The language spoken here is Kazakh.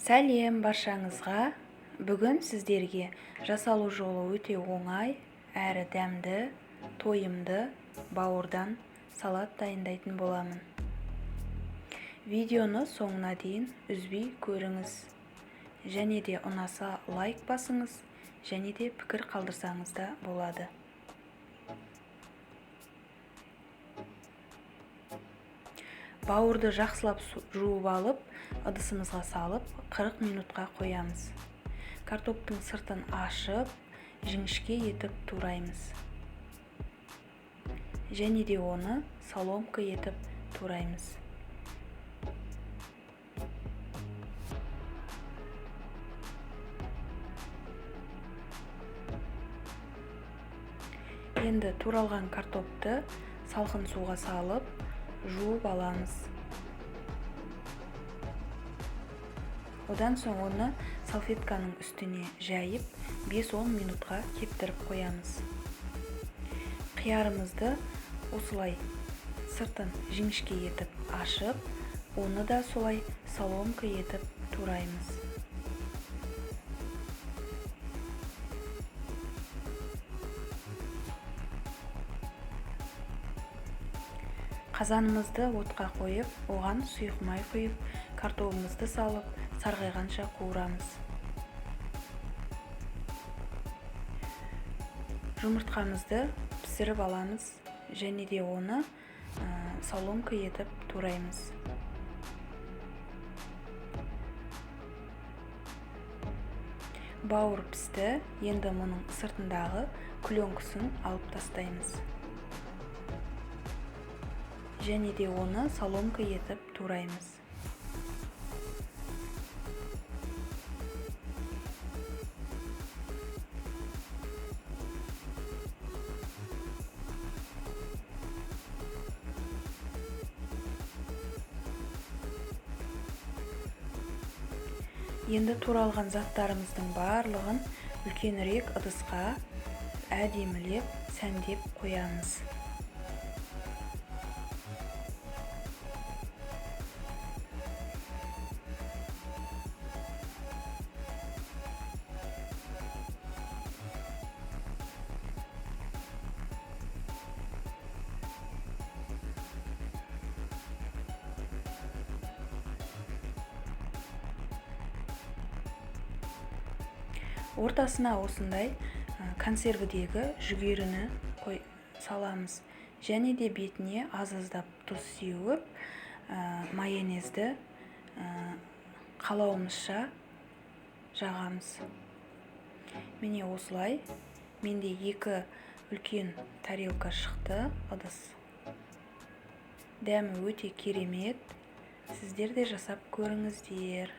Сәлем баршаңызға. Бүгін сіздерге жасалу жолы өте оңай әрі дәмді, тойымды бауырдан салат дайындайтын боламын. Видеоны соңына дейін үзбей көріңіз. Және де ұнаса лайк басыңыз, және де пікір қалдырсаңыз да болады. Бауырды жақсылап жуып алып, ыдысымызға салып, 40 минутқа қоямыз. Картоптың сыртын ашып, жіңішке етіп тураймыз. Және де оны соломка етіп тураймыз. Енді туралған картопты салқын суға салып, жуып аламыз. Одан соң оны салфетканың үстіне жайып, 5-10 минутқа кептіріп қоямыз. Қиярымызды осылай сыртын жіңішке етіп ашып, оны да солай соломка етіп тураймыз. Қазанымызды отқа қойып, оған сұйық май құйып, картоптымызды салып, сарғайғанша қуырамыз. Жұмыртқамызды пісіріп аламыз, және де оны соломка етіп тураймыз. Бауыр пісті, енді мұның сыртындағы күленкісін алып тастаймыз. Және де оны соломка етіп тураймыз. Енді туралған заттарымыздың барлығын үлкенірек ыдысқа әдемілеп, сәндеп қоямыз. Ортасына осындай консервідегі жүгеріні саламыз. Және де бетіне аз-аздап тұз сеуіп, майонезді қалауымызша жағамыз. Міне осылай. Менде 2 үлкен тарелка шықты, ыдыс. Дәмі өте керемет. Сіздер де жасап көріңіздер.